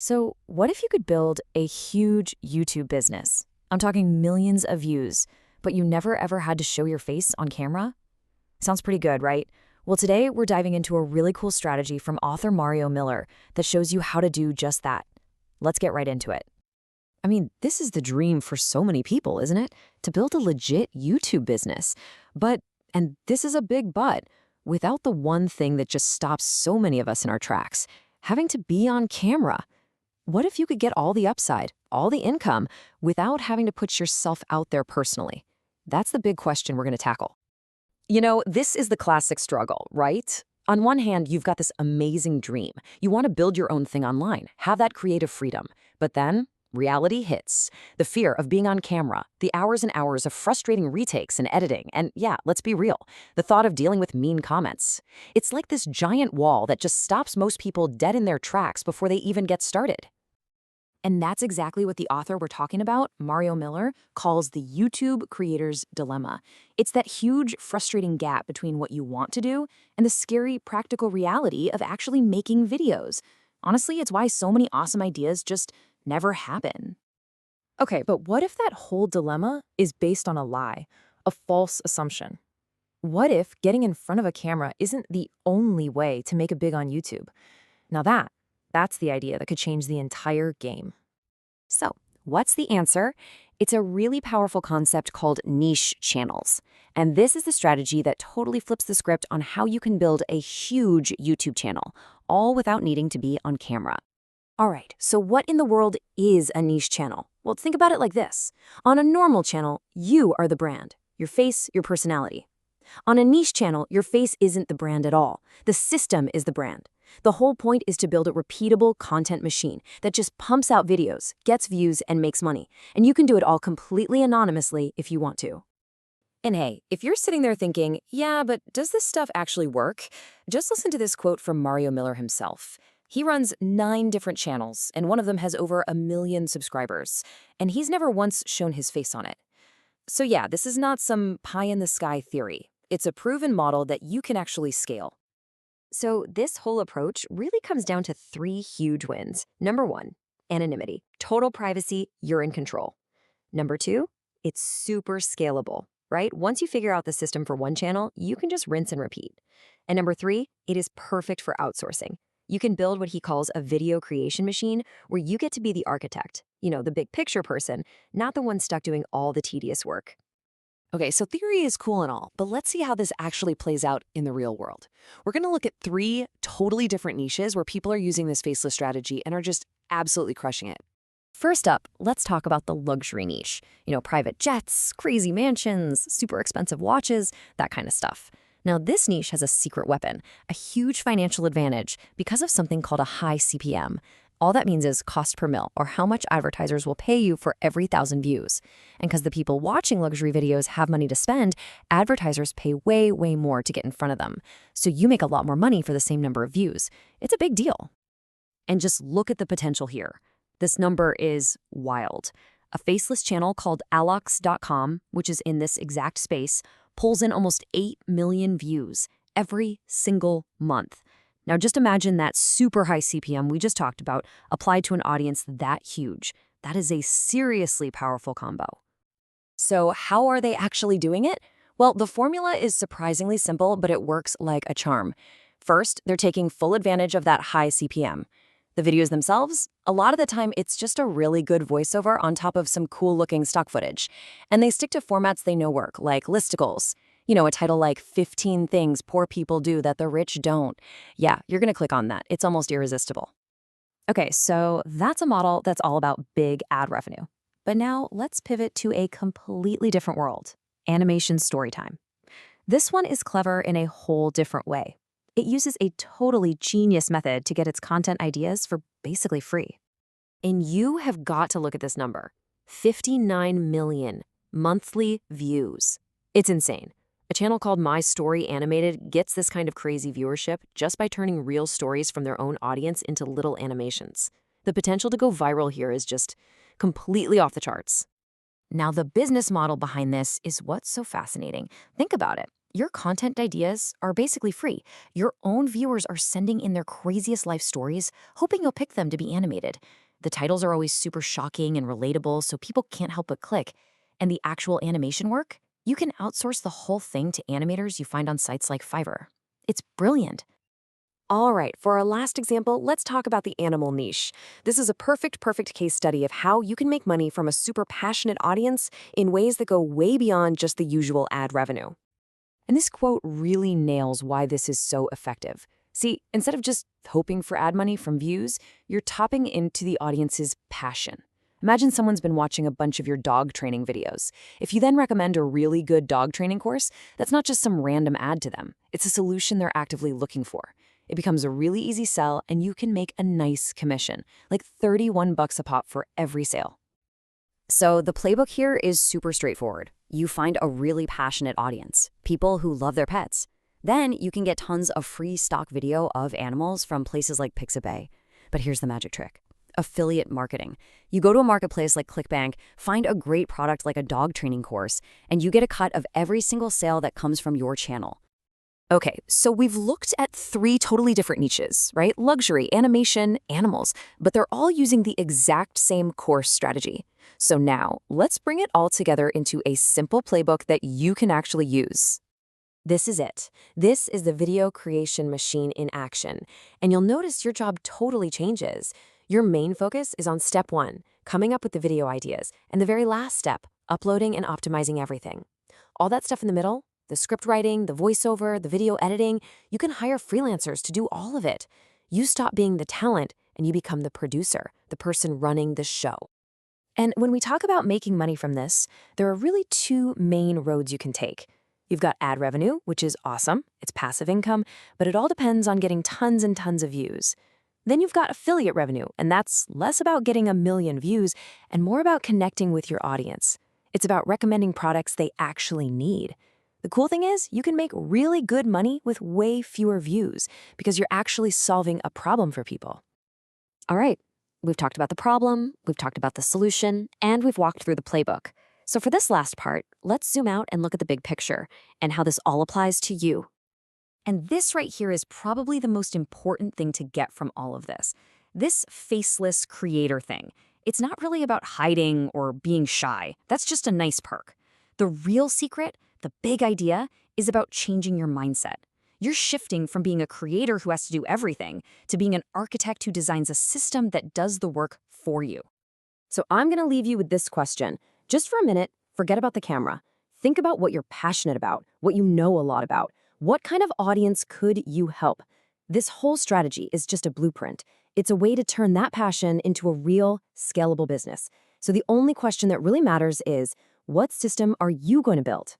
So, what if you could build a huge YouTube business? I'm talking millions of views, but you never ever had to show your face on camera? Sounds pretty good, right? Well, today we're diving into a really cool strategy from author Mario Miller that shows you how to do just that. Let's get right into it. I mean, this is the dream for so many people, isn't it? To build a legit YouTube business. But, and this is a big but, without the one thing that just stops so many of us in our tracks, having to be on camera. What if you could get all the upside, all the income, without having to put yourself out there personally? That's the big question we're going to tackle. This is the classic struggle, right? On one hand, you've got this amazing dream. You want to build your own thing online, have that creative freedom. But then, reality hits. The fear of being on camera, the hours and hours of frustrating retakes and editing, and yeah, let's be real, the thought of dealing with mean comments. It's like this giant wall that just stops most people dead in their tracks before they even get started. And that's exactly what the author we're talking about, Mario Miller, calls the YouTube creator's dilemma. It's that huge, frustrating gap between what you want to do and the scary, practical reality of actually making videos. Honestly, it's why so many awesome ideas just never happen. Okay, but what if that whole dilemma is based on a lie, a false assumption? What if getting in front of a camera isn't the only way to make it big on YouTube? Now that's the idea that could change the entire game. So, what's the answer? It's a really powerful concept called niche channels. And this is the strategy that totally flips the script on how you can build a huge YouTube channel, all without needing to be on camera. All right, so what in the world is a niche channel? Well, think about it like this. On a normal channel, you are the brand, your face, your personality. On a niche channel, your face isn't the brand at all. The system is the brand. The whole point is to build a repeatable content machine that just pumps out videos, gets views, and makes money. And you can do it all completely anonymously if you want to. And hey, if you're sitting there thinking, yeah, but does this stuff actually work? Just listen to this quote from Mario Miller himself. He runs 9 different channels, and one of them has over 1 million subscribers. And he's never once shown his face on it. So yeah, this is not some pie-in-the-sky theory. It's a proven model that you can actually scale. So this whole approach really comes down to 3 huge wins. Number 1, anonymity. Total privacy, you're in control. Number 2, it's super scalable, right? Once you figure out the system for one channel, you can just rinse and repeat. And number 3, it is perfect for outsourcing. You can build what he calls a video creation machine where you get to be the architect, the big picture person, not the one stuck doing all the tedious work. Okay, so theory is cool and all, but let's see how this actually plays out in the real world. We're going to look at 3 totally different niches where people are using this faceless strategy and are just absolutely crushing it. First up, let's talk about the luxury niche. Private jets, crazy mansions, super expensive watches, that kind of stuff. Now, this niche has a secret weapon, a huge financial advantage because of something called a high CPM. All that means is cost per mil, or how much advertisers will pay you for every 1,000 views. And because the people watching luxury videos have money to spend, advertisers pay way, way more to get in front of them. So you make a lot more money for the same number of views. It's a big deal. And just look at the potential here. This number is wild. A faceless channel called alox.com, which is in this exact space, pulls in almost 8 million views every single month. Now, just imagine that super high CPM we just talked about applied to an audience that huge. That is a seriously powerful combo. So how are they actually doing it? Well, the formula is surprisingly simple, but it works like a charm. First, they're taking full advantage of that high CPM. The videos themselves, a lot of the time, it's just a really good voiceover on top of some cool-looking stock footage. And they stick to formats they know work, like listicles. A title like 15 Things Poor People Do That the Rich Don't. Yeah, you're going to click on that. It's almost irresistible. Okay, so that's a model that's all about big ad revenue. But now let's pivot to a completely different world, animation story time. This one is clever in a whole different way. It uses a totally genius method to get its content ideas for basically free. And you have got to look at this number, 59 million monthly views. It's insane. A channel called My Story Animated gets this kind of crazy viewership just by turning real stories from their own audience into little animations. The potential to go viral here is just completely off the charts. Now, the business model behind this is what's so fascinating. Think about it. Your content ideas are basically free. Your own viewers are sending in their craziest life stories, hoping you'll pick them to be animated. The titles are always super shocking and relatable, so people can't help but click. And the actual animation work? You can outsource the whole thing to animators you find on sites like Fiverr. It's brilliant. All right, for our last example, let's talk about the animal niche. This is a perfect case study of how you can make money from a super passionate audience in ways that go way beyond just the usual ad revenue. And this quote really nails why this is so effective. See, instead of just hoping for ad money from views, you're tapping into the audience's passion. Imagine someone's been watching a bunch of your dog training videos. If you then recommend a really good dog training course, that's not just some random ad to them. It's a solution they're actively looking for. It becomes a really easy sell, and you can make a nice commission, like 31 bucks a pop for every sale. So the playbook here is super straightforward. You find a really passionate audience, people who love their pets. Then you can get tons of free stock video of animals from places like Pixabay. But here's the magic trick. Affiliate marketing. You go to a marketplace like ClickBank, find a great product like a dog training course, and you get a cut of every single sale that comes from your channel. Okay, so we've looked at 3 totally different niches, right? Luxury, animation, animals, but they're all using the exact same course strategy. So now, let's bring it all together into a simple playbook that you can actually use. This is it. This is the video creation machine in action. And you'll notice your job totally changes. Your main focus is on step 1, coming up with the video ideas, and the very last step, uploading and optimizing everything. All that stuff in the middle, the script writing, the voiceover, the video editing, you can hire freelancers to do all of it. You stop being the talent and you become the producer, the person running the show. And when we talk about making money from this, there are really 2 main roads you can take. You've got ad revenue, which is awesome. It's passive income, but it all depends on getting tons and tons of views. Then you've got affiliate revenue, and that's less about getting a million views and more about connecting with your audience. It's about recommending products they actually need. The cool thing is, you can make really good money with way fewer views because you're actually solving a problem for people. All right, we've talked about the problem, we've talked about the solution, and we've walked through the playbook. So for this last part, let's zoom out and look at the big picture and how this all applies to you. And this right here is probably the most important thing to get from all of this. This faceless creator thing. It's not really about hiding or being shy. That's just a nice perk. The real secret, the big idea, is about changing your mindset. You're shifting from being a creator who has to do everything to being an architect who designs a system that does the work for you. So I'm going to leave you with this question. Just for a minute, forget about the camera. Think about what you're passionate about, what you know a lot about. What kind of audience could you help? This whole strategy is just a blueprint. It's a way to turn that passion into a real, scalable business. So the only question that really matters is, what system are you going to build?